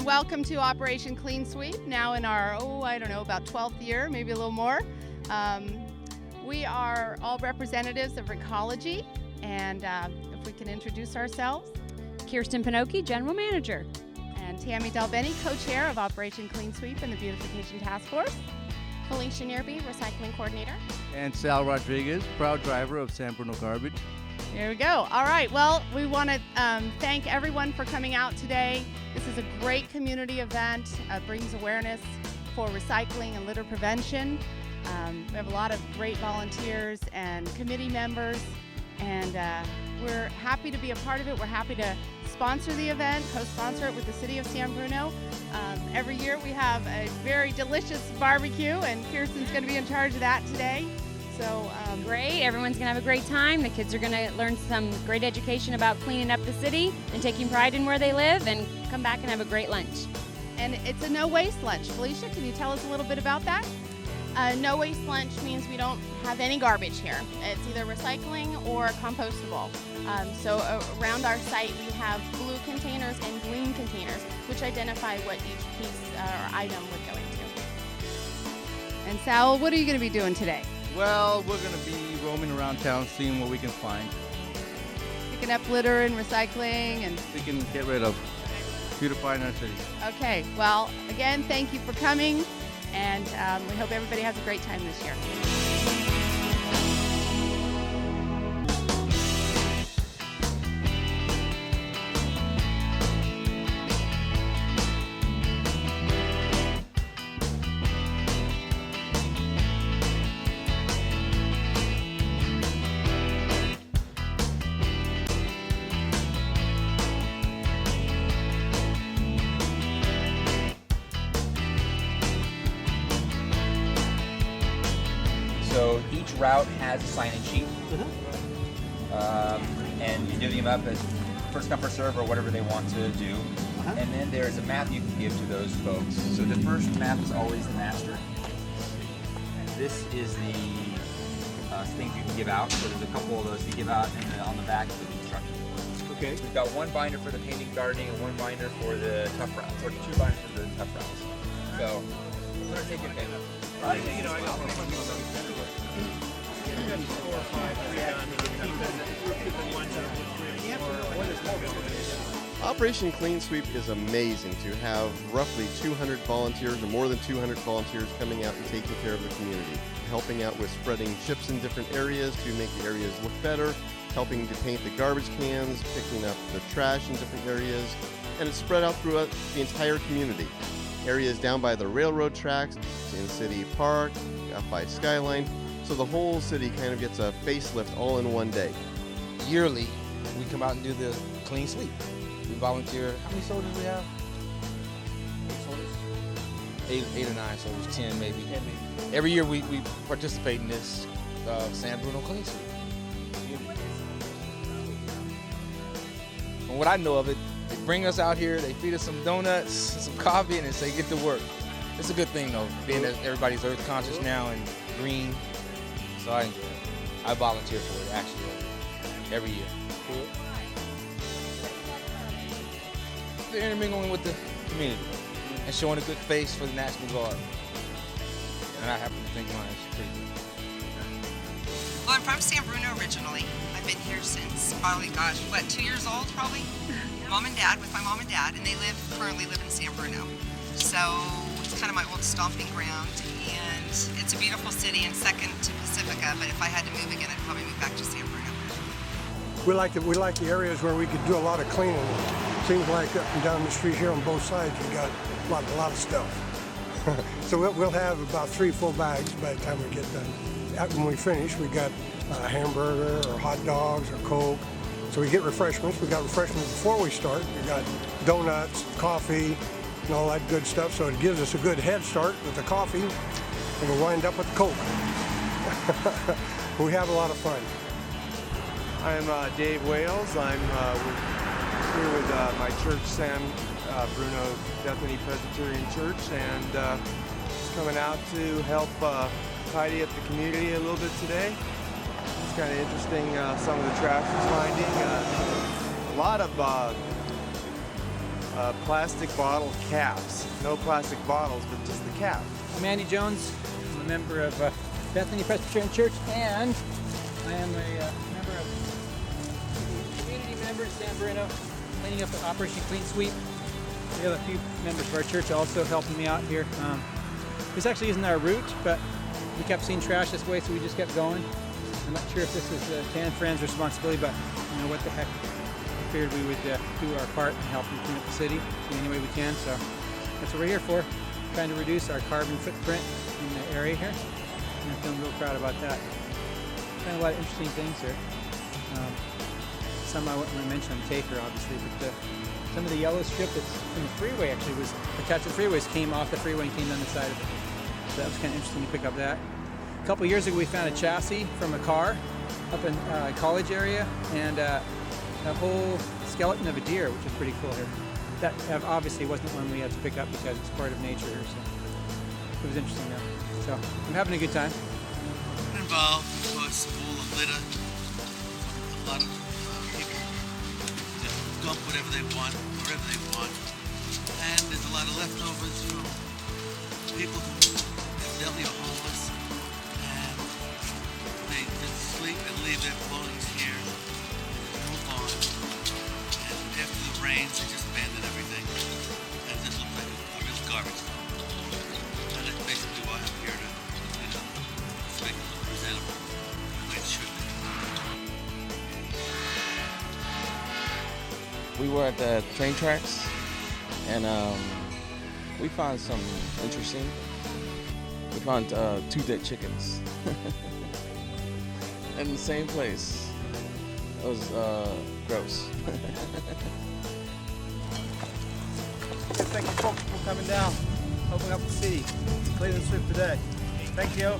welcome to Operation Clean Sweep, now in our, about 12th year, maybe a little more. We are all representatives of Ecology, and if we can introduce ourselves. Kirsten Pinocchi, General Manager. And Tammy Delbeni, Co-Chair of Operation Clean Sweep and the Beautification Task Force. Felicia Nearby, Recycling Coordinator. And Sal Rodriguez, proud driver of San Bruno Garbage. There we go. All right. Well, we want to thank everyone for coming out today. This is a great community event. Brings awareness for recycling and litter prevention. We have a lot of great volunteers and committee members, and we're happy to be a part of it. We're happy to sponsor the event, co-sponsor it with the City of San Bruno. Every year we have a very delicious barbecue, and Kirsten's going to be in charge of that today. So great. Everyone's going to have a great time. The kids are going to learn some great education about cleaning up the city and taking pride in where they live, and come back and have a great lunch. And it's a no-waste lunch. Felicia, can you tell us a little bit about that? No waste lunch means we don't have any garbage here. It's either recycling or compostable. So around our site we have blue containers and green containers, which identify what each piece or item would go into. And Sal, what are you going to be doing today? Well, we're going to be roaming around town, seeing what we can find. Picking up litter and recycling, and We can get rid of, beautifying our city. okay. Well, again, thank you for coming, and we hope everybody has a great time this year. So each route has a sign-in sheet, and you divvy them up as first come first serve or whatever they want to do. And then there's a map you can give to those folks. So the first map is always the master. And this is the things you can give out. So there's a couple of those you give out, and then on the back is the instructions. Okay. We've got one binder for the painting, gardening, and one binder for the tough routes, or two binders for the tough routes. So we're gonna take advantage. Operation Clean Sweep is amazing to have roughly 200 volunteers or more than 200 volunteers coming out and taking care of the community, helping out with spreading chips in different areas to make the areas look better, helping to paint the garbage cans, picking up the trash in different areas, and it's spread out throughout the entire community. Areas down by the railroad tracks, in City Park, up by Skyline, so the whole city kind of gets a facelift all in one day. Yearly, we come out and do the clean sweep. We volunteer. How many soldiers do we have? 8 or 9 soldiers, 10 maybe. Every year we participate in this San Bruno clean sweep. From what I know of it, they bring us out here, they feed us some donuts, some coffee, and they say get to work. It's a good thing though, being that everybody's earth conscious now and green. So I enjoy it. I volunteer for it actually every year. They're intermingling with the community and showing a good face for the National Guard. And I happen to think mine is pretty good. Well, I'm from San Bruno originally. I've been here since probably, 2 years old probably? Mom and Dad, with my mom and dad, and they currently live in San Bruno. So it's kind of my old stomping ground, and it's a beautiful city and second to Pacifica, but if I had to move again, I'd probably move back to San Bruno. We like the areas where we could do a lot of cleaning. Seems like up and down the street here on both sides, we got a lot of stuff. So we'll have about 3 full bags by the time we get done. When we finish, we got a hamburger or hot dogs or Coke. So we get refreshments. We got refreshments before we start. We got donuts, coffee, and all that good stuff. So it gives us a good head start with the coffee, and we'll wind up with the Coke. We have a lot of fun. I'm Dave Wales. I'm here with my church, San Bruno Bethany Presbyterian Church, and just coming out to help tidy up the community a little bit today. It's kind of interesting, some of the trash we're finding. A lot of plastic bottle caps. No plastic bottles, but just the cap. I'm Andy Jones. I'm a member of Bethany Presbyterian Church, and I am a community member in San Bruno, cleaning up at Operation Clean Sweep. We have a few members of our church also helping me out here. This actually isn't our route, but we kept seeing trash this way, so we just kept going. I'm not sure if this is Tan Friends' responsibility, but you know what the heck. I figured we would do our part and help them clean up the city in any way we can. So that's what we're here for, trying to reduce our carbon footprint in the area here. And I'm feeling real proud about that. Kind of a lot of interesting things here. Some I wouldn't want to mention on the taper, obviously, but some of the yellow strip that's in the freeway actually was attached to the freeways, came off the freeway and came down the side of it. So that was kind of interesting to pick up that. A couple years ago we found a chassis from a car up in College area and a whole skeleton of a deer, which is pretty cool here. That obviously wasn't one we had to pick up because it's part of nature here, so it was interesting though. So I'm having a good time. I'm involved because of all the litter. A lot of people just dump whatever they want, wherever they want. And there's a lot of leftovers from people who evidently are homeless. And they just sleep and leave their belongings here. And move on. And after the rains, they just abandon everything. And it just looks like a real garbage dump. And that's basically why I'm here to, make it look presentable. The way it should be. We were at the train tracks, and we found some interesting. We found 2 dead chickens in the same place. It was gross. Thank you folks for coming down, opening up the city, Cleveland Swift today. Thank you.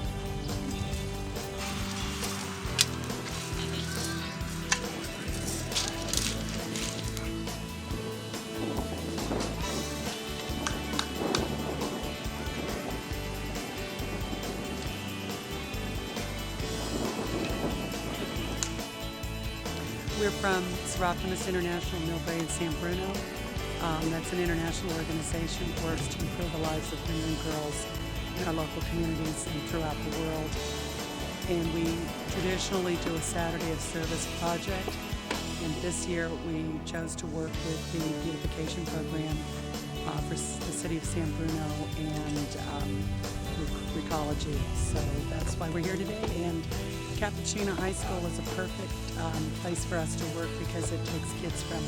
We're from Seroptimus International Millbrae in San Bruno. That's an international organization that works to improve the lives of women and girls in our local communities and throughout the world. And we traditionally do a Saturday of Service project. And this year we chose to work with the beautification program for the city of San Bruno and Recology. So that's why we're here today. And Cappuccino High School is a perfect place for us to work because it takes kids from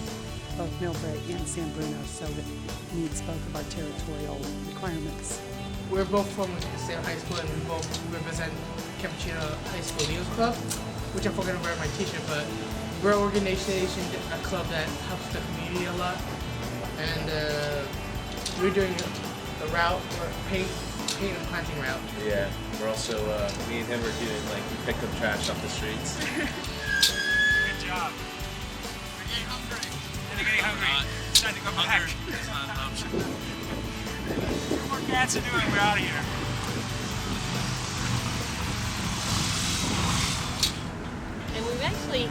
both Millbrae and San Bruno, so it meets both of our territorial requirements. We're both from the same high school and we both represent Cappuccino High School Youth Club, which I'm forgetting to wear my t-shirt, but we're an organization, a club that helps the community a lot. And we're doing a route, paint and planting route. Yeah, we're also, me and him are doing, like, we pick up trash off the streets. Good job. We're getting hungry. They're getting hungry. It's time to go back. It's not an option. 2 more cats to do it, we're out of here. And we've actually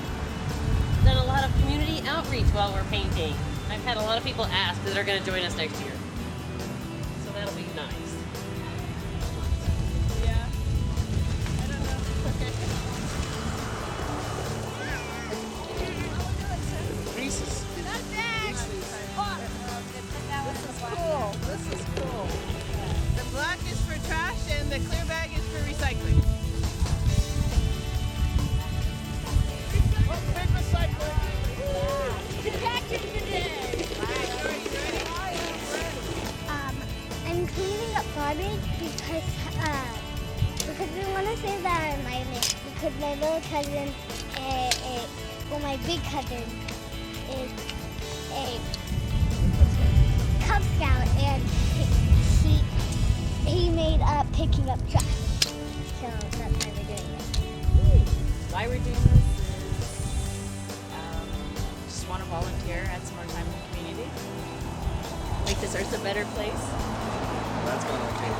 done a lot of community outreach while we're painting. I've had a lot of people ask that they're going to join us next year. So that'll be nice. This is cool. The black is for trash and the clear bag is for recycling. Big recycling. I'm cleaning up garbage because we want to save our environment. Because my little cousin, my big cousin is a Cub Scout, and he made up picking up trash. So that's why we're doing it. Why we're doing this is just want to volunteer, add some more time in the community, make this earth a better place. That's going okay.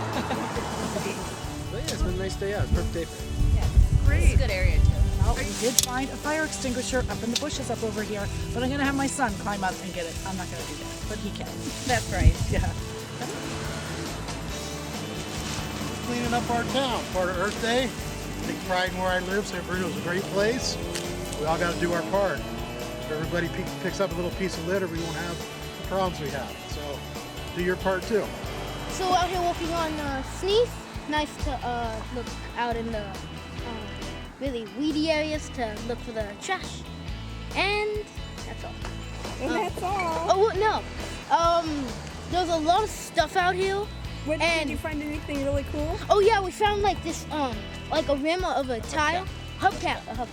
But yeah, it's been a nice day out. Perfect day for it. Yeah, great. It's a good area too. Well, we did find a fire extinguisher up in the bushes up over here, but I'm going to have my son climb up and get it. I'm not going to do that. but he can. That's right. Yeah. Cleaning up our town, part of Earth Day. Take pride in where I live. San Bruno is a great place. We all got to do our part. If everybody picks up a little piece of litter, we won't have the problems we have. So do your part too. So out here walking on Sneeze, nice to look out in the really weedy areas to look for the trash. And that's all. And that's all. Oh, no. There's a lot of stuff out here. Did you find anything really cool? Oh yeah, we found like this, like a rim of a tire. Hubcap. A hubcap.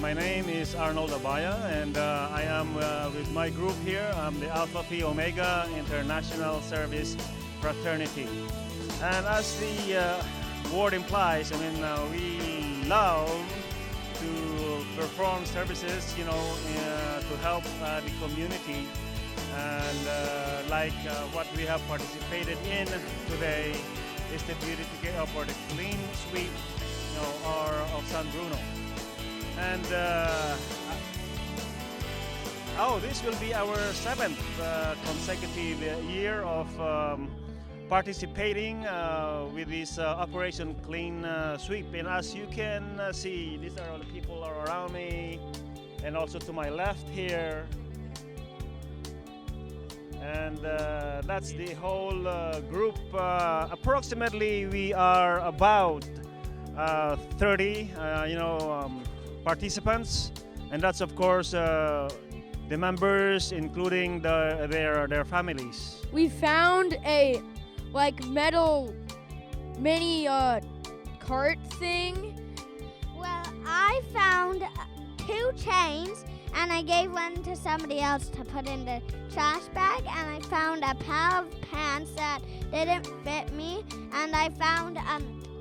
My name is Arnold Abaya, and I am with my group here. I'm the Alpha Phi Omega International Service Fraternity. And as the word implies, I mean, we love to perform services, you know, to help the community. And like what we have participated in today is the beautification or the clean sweep, you know, of San Bruno. And this will be our 7th consecutive year of participating with this Operation Clean Sweep. And as you can see, these are all the people around me, and also to my left here. And that's the whole group. Approximately, we are about 30, participants, and that's of course the members, including their families. We found a metal mini cart thing. Well, I found 2 chains, and I gave one to somebody else to put in the trash bag, and I found a pair of pants that didn't fit me, and I found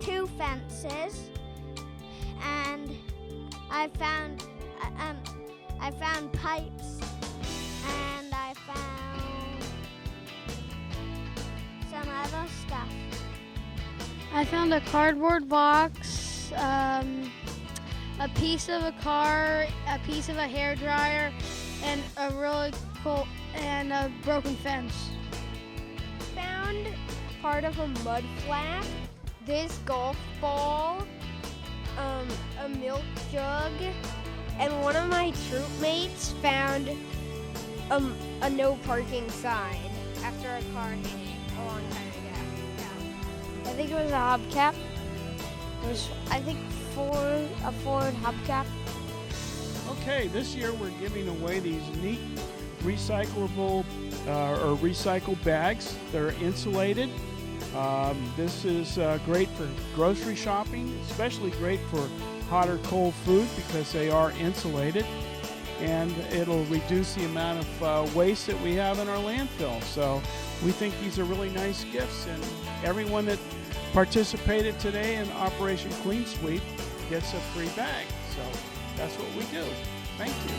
2 fences, and I found pipes, and I found some other stuff. I found a cardboard box, a piece of a car, a piece of a hairdryer, and a really cool and a broken fence. Found part of a mud flap, this golf ball, a milk jug, and one of my troop mates found a no parking sign after a car hit it a long time ago. Yeah. I think it was a hubcap. It was, I think, a Ford hubcap. Okay, this year we're giving away these neat recyclable or recycled bags. They're insulated. This is great for grocery shopping, especially great for hot or cold food because they are insulated, and it'll reduce the amount of waste that we have in our landfill. So we think these are really nice gifts, and everyone that participated today in Operation Clean Sweep gets a free bag. So that's what we do. Thank you.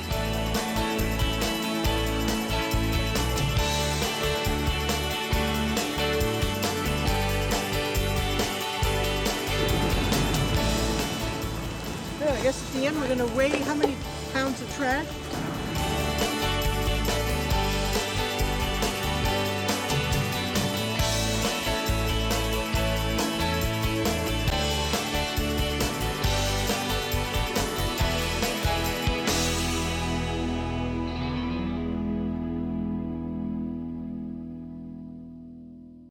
I guess at the end we're going to weigh how many pounds of trash.